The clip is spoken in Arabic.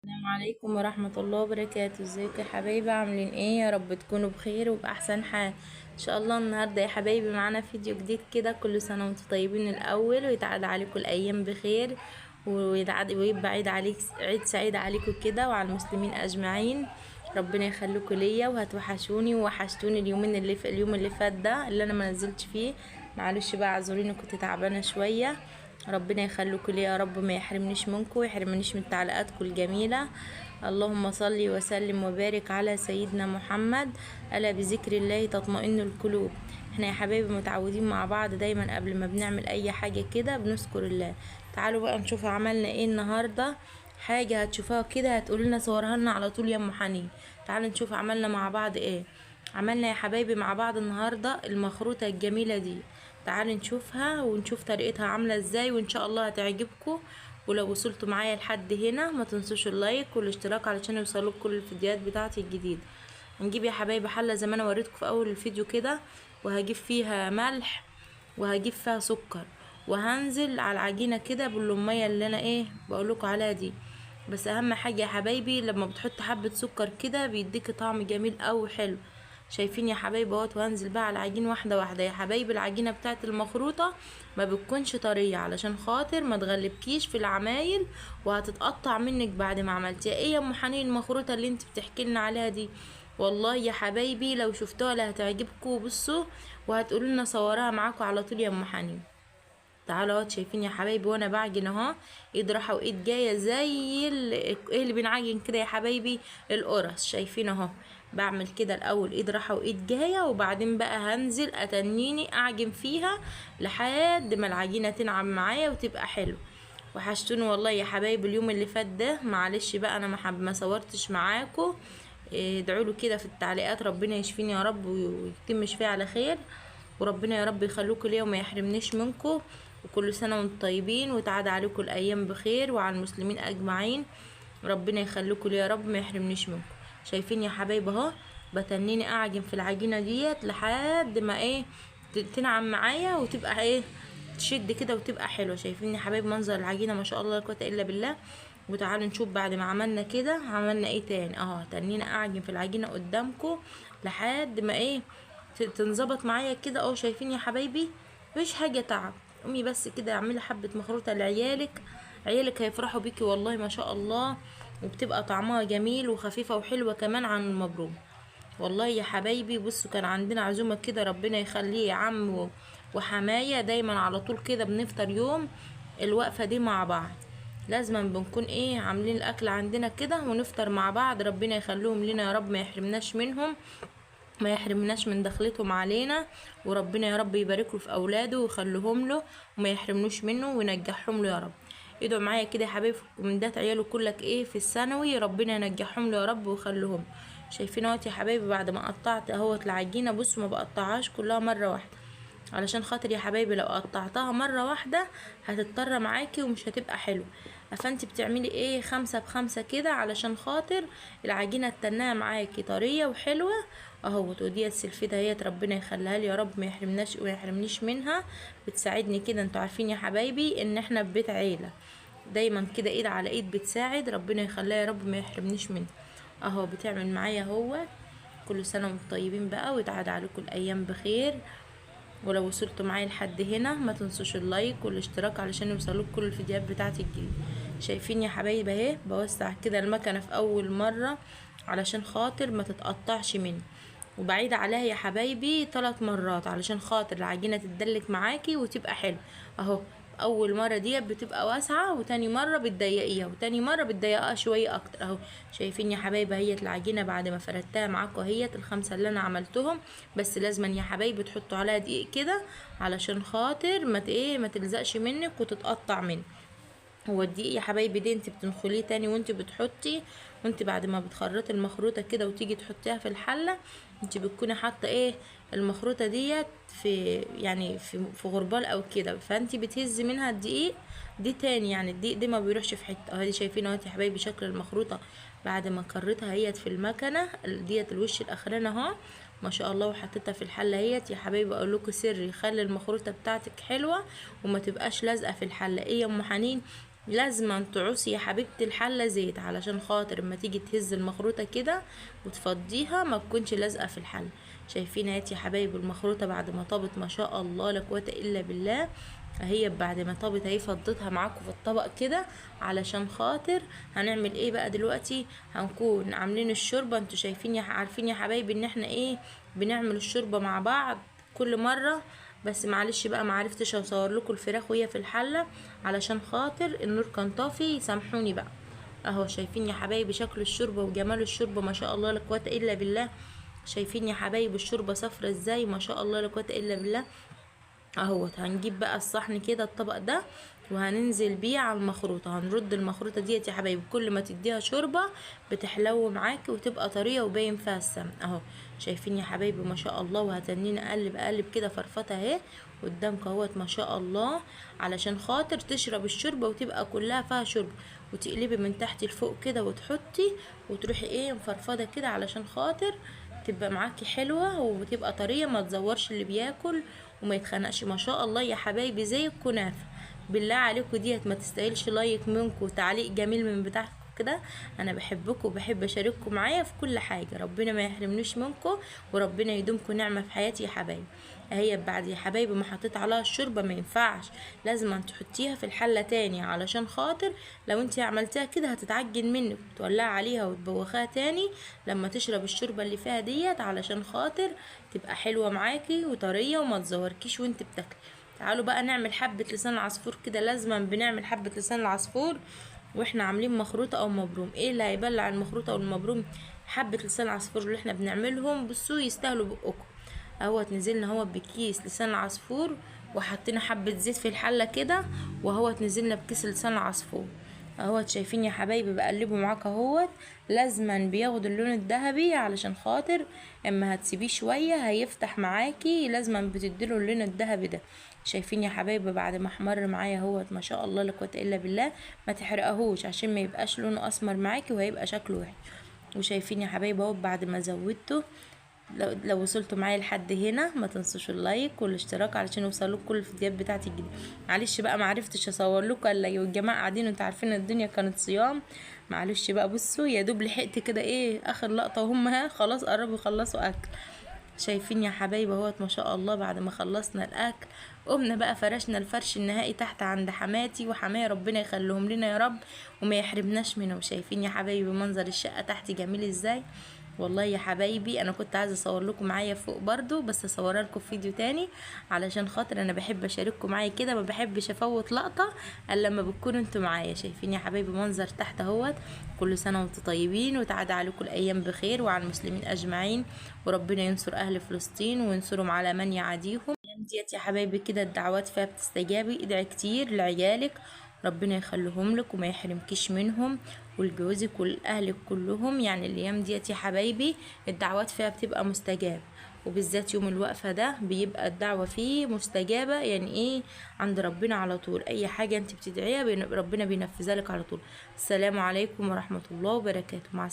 السلام عليكم ورحمة الله وبركاته. ازيكم يا حبايبي؟ عاملين ايه؟ يا رب تكونوا بخير وبأحسن حال ان شاء الله. النهاردة يا حبايبي معانا فيديو جديد كده. كل سنة وانتم طيبين الأول، ويتعاد عليكم الأيام بخير، ويبقى عيد سعيد عليكم كده وعلى المسلمين أجمعين. ربنا يخليكم ليا، وهتوحشوني ووحشتوني اليوم اللي فات ده اللي انا ما نزلتش فيه. معلش بقى اعذريني، كنت تعبانة شوية. ربنا يخليكم لي يا رب، ما يحرمنيش منكم ويحرمنيش من تعليقاتكم الجميلة. اللهم صل وسلم وبارك على سيدنا محمد. ألا بذكر الله تطمئن القلوب. احنا يا حبايبي متعودين مع بعض دايما قبل ما بنعمل اي حاجة كده بنذكر الله. تعالوا بقى نشوف عملنا ايه النهاردة. حاجة هتشوفوها كده هتقولوا لنا صورها لنا على طول يا ام حنين. تعالوا نشوف عملنا مع بعض ايه. عملنا يا حبايبي مع بعض النهاردة المخروطة الجميلة دي. تعالوا نشوفها ونشوف طريقتها عاملة ازاي، وان شاء الله هتعجبكم. ولو وصلتوا معايا لحد هنا ما تنسوش اللايك والاشتراك علشان يوصلوك كل الفيديوهات بتاعتي الجديدة. هنجيب يا حبايبي حلة زي ما انا وريتكم في اول الفيديو كده، وهجيب فيها ملح، وهجيب فيها سكر، وهنزل على العجينة كده باللمية اللي انا بقولكوا عليها دي. بس اهم حاجة يا حبايبي لما بتحط حبة سكر كده بيديكي طعم جميل اوي حلو. شايفين يا حبايبي اهوت. وهنزل بقى على العجين واحدة واحدة يا حبايبي. العجينة بتاعت المخروطة ما بتكونش طرية علشان خاطر ما تغلبكيش في العمايل وهتتقطع منك بعد ما عملتيها. ايه يا ام حنين المخروطة اللي انت بتحكي لنا عليها دي؟ والله يا حبايبي لو شفتوها لا هتعجبكم. بصوا وهتقولوا لنا صورها معاكم على طول يا ام حنين. تعالوا اهوت. شايفين يا حبايبي وانا بعجن اهو، ايد رايحه وايد جايه زي ايه اللي بنعجن كده يا حبايبي؟ القرص. شايفين اهو. بعمل كده الاول ايد رايحه وايد جايه، وبعدين بقى هنزل اتنيني اعجن فيها لحد ما العجينه تنعم معايا وتبقى حلو. وحشتوني والله يا حبايبي اليوم اللي فات ده. معلش بقى انا ما صورتش معاكم. ادعوا له كده في التعليقات ربنا يشفيني يا رب ويتم شفيه على خير. وربنا يا رب يخلوكم ليا وما يحرمنيش منكم. وكل سنة وانتم طيبين، وتعاد عليكم الأيام بخير وعلى المسلمين أجمعين. ربنا يخليكم ليا يا رب ما يحرمنيش منكم. شايفين يا حبايب اهو. بتنيني أعجن في العجينة ديت لحد ما تنعم معايا وتبقى تشد كده وتبقى حلوة. شايفين يا حبايب منظر العجينة ما شاء الله لا قوة إلا بالله. وتعالوا نشوف بعد ما عملنا كده عملنا ايه تاني اهو. تنيني اعجن في العجينة قدامكم لحد ما تنظبط معايا كده اهو. شايفين يا حبايبي؟ مفيش حاجه تعب. امي بس كده اعملي حبه مخروطه لعيالك، عيالك هيفرحوا بيكي والله ما شاء الله. وبتبقى طعمها جميل وخفيفه وحلوه كمان عن المبروم. والله يا حبايبي بصوا كان عندنا عزومه كده ربنا يخليه يا عم وحمايه دايما على طول كده بنفطر يوم الوقفه دي مع بعض. لازم بنكون عاملين الاكل عندنا كده ونفطر مع بعض. ربنا يخليهم لنا يا رب، ما يحرمناش منهم، ما يحرمناش من دخلتهم علينا. وربنا يا رب يبارك له في اولاده ويخليهم له وما يحرمنوش منه وينجحهم له يا رب. ادعوا معايا كده يا حبايبي في الكومنتات عياله كلك في الثانوي ربنا ينجحهم له يا رب ويخليهم. شايفين اهوت يا حبايبي بعد ما قطعت اهوت العجينه. بصوا ما بقطعهاش كلها مره واحده علشان خاطر يا حبايبي لو قطعتها مرة واحدة هتضطر معاكي ومش هتبقى حلو. فانت بتعملي خمسة بخمسة كده علشان خاطر العجينة تنها معاكي طرية وحلوة اهوت. ودي السلفيدة هي ربنا يخليها لي يا رب، ما يحرمناش ويحرمنيش منها. بتساعدني كده. انتوا عارفين يا حبايبي ان احنا في بيت عيلة دايما كده ايد على ايد بتساعد. ربنا يخليها يا رب ما يحرمنيش منها. اهو بتعمل معايا اهو. كل سنة وانتم طيبين بقى، ويتعاد عليكم الايام بخير. ولو وصلتوا معايا لحد هنا ما تنسوش اللايك والاشتراك علشان يوصلوك كل الفيديوهات بتاعتي الجديدة. شايفين يا حبايبي اهي بوسع كده المكنه في اول مره علشان خاطر ما تتقطعش مني. وبعيد عليها يا حبايبي 3 مرات علشان خاطر العجينه تتدلك معاكي وتبقى حلو اهو. اول مره ديت بتبقى واسعه، وتاني مره بتضيقيها، وتاني مره بتضيقها شويه اكتر اهو. شايفين يا حبايبي هي العجينه بعد ما فردتها معاكم اهي الخمسه اللي انا عملتهم. بس لازما يا حبايبي تحطوا عليها دقيق كده علشان خاطر ما تلزقش منك وتتقطع منك. هو الدقيق يا حبايبي دي انت بتنخليه تاني وانت بتحطي، وانت بعد ما بتخرطي المخروطه كده وتيجي تحطيها في الحله انت بتكوني حاطه المخروطه ديت في غربال او كده. فانت بتهزي منها الدقيق دي تاني، يعني الدقيق ده ما بيروحش في حته اهو. دي شايفين اهو يا حبايبي شكل المخروطه بعد ما كررتها هي في المكنه ديت الوش الاخراني اهو ما شاء الله. وحطيتها في الحله هي يا حبايبي. اقول لكم سر يخلي المخروطه بتاعتك حلوه وما تبقاش لازقه في الحله يا ام حنين؟ لازم تعوصي يا حبيبتي الحله زيت علشان خاطر اما تيجي تهز المخروطه كده وتفضيها ما تكونش لازقه في الحله. شايفين اهي يا حبايب المخروطه بعد ما طابت ما شاء الله لا قوه الا بالله. اهي بعد ما طابت اهي فضيتها معاكم في الطبق كده علشان خاطر هنعمل ايه بقى دلوقتي. هنكون عاملين الشوربه. انتوا شايفين عارفين يا حبايبي ان احنا ايه بنعمل الشوربه مع بعض كل مره. بس معلش بقى معرفتش اصور لكم الفراخ وهي في الحله علشان خاطر النور كان طافي، سامحوني بقى. اهو شايفين يا حبايبي شكل الشوربه وجمال الشوربه ما شاء الله لا قوه الا بالله. شايفين يا حبايبي الشوربه صفرة ازاي ما شاء الله لا قوه الا بالله. اهوت هنجيب بقى الصحن كده الطبق ده وهننزل بيه على المخروطه. هنرد المخروطه ديت يا حبايبي كل ما تديها شوربه بتحلو معاكي وتبقى طريه وباين فيها السمن. اهو شايفين يا حبايبي ما شاء الله. وهتنيني اقلب كده فرفطه اهي قدامك اهوت ما شاء الله علشان خاطر تشرب الشوربه وتبقى كلها فيها شوربه. وتقلبي من تحت لفوق كده وتحطي وتروحي ايه مفرفضه كده علشان خاطر تبقى معاكي حلوه وتبقى طريه ما تزورش اللي بياكل وما يتخنقش ما شاء الله يا حبايبي زي الكنافه. بالله عليكم ديت ما تستاهلش لايك منكم وتعليق جميل من بتاعكم كده. انا بحبكم وبحب اشارككم معايا في كل حاجه. ربنا ما يحرمنيش منكم وربنا يدومكم نعمه في حياتي يا حبايبي. اهي بعد يا حبايبي ما حطيت عليها الشوربه ما ينفعش لازم أن تحطيها في الحله تاني علشان خاطر لو انت عملتيها كده هتتعجن منك وتولعي عليها وتبوخيها تاني لما تشرب الشوربه اللي فيها ديت علشان خاطر تبقى حلوه معاكي وطريه وما تزوركيش وانت بتاكلي. تعالوا بقى نعمل حبه لسان العصفور كده. لازما بنعمل حبه لسان العصفور واحنا عاملين مخروطه او مبروم. ايه اللي هيبلع المخروطه او المبروم؟ حبه لسان العصفور اللي احنا بنعملهم. بصوا يستاهلوا بقكم. اهوت نزلنا اهوت بكيس لسان العصفور وحطينا حبه زيت في الحله كده وهوت نزلنا بكيس لسان العصفور. اهوت شايفين يا حبايبي بقلبه معاك اهوت. لازما بياخد اللون الذهبي علشان خاطر اما هتسيبيه شويه هيفتح معاكي. لازما بتديله اللون الذهبي ده. شايفين يا حبايبي بعد ما احمر معايا اهوت ما شاء الله لا قوه الا بالله. ما تحرقهوش عشان ما يبقاش لونه اسمر معاكي وهيبقى شكله وحش. وشايفين يا حبايبي اهو بعد ما زودته. لو وصلتوا معايا لحد هنا ما تنسوش اللايك والاشتراك علشان يوصلوك كل الفيديوهات بتاعتي الجديده. معلش بقى معرفتش اصور لكم الا الجماعه قاعدين وانتوا عارفين الدنيا كانت صيام. معلش بقى بصوا يا دوب لحقت كده ايه اخر لقطه وهم ها خلاص قربوا يخلصوا اكل. شايفين يا حبايبي اهوت ما شاء الله بعد ما خلصنا الاكل قمنا بقى فرشنا الفرش النهائي تحت عند حماتي وحماية ربنا يخليهم لنا يا رب وما يحرمناش منهم. شايفين يا حبايبي منظر الشقه تحت جميل ازاي. والله يا حبايبي انا كنت عايزه اصور لكم معايا فوق برضو بس اصورها لكم في فيديو تاني علشان خاطر انا بحب اشارككم معايا كده ما بحبش افوت لقطه الا لما بتكونوا انتوا معايا. شايفين يا حبايبي منظر تحت اهوت. كل سنه وانتم طيبين وتعاد عليكم الايام بخير وعلى المسلمين اجمعين وربنا ينصر اهل فلسطين وينصرهم على من يعاديهم. الايام ديت يا حبايبي كده الدعوات فيها بتستجابي. ادعي كتير لعيالك ربنا يخليهم لك وما يحرمكيش منهم ولجوزك ولاهلك كلهم. يعني الايام ديت يا حبايبي الدعوات فيها بتبقى مستجابه وبالذات يوم الوقفه ده بيبقى الدعوه فيه مستجابه. يعني ايه عند ربنا على طول اي حاجه انت بتدعيها ربنا بينفذها لك على طول. السلام عليكم ورحمه الله وبركاته. مع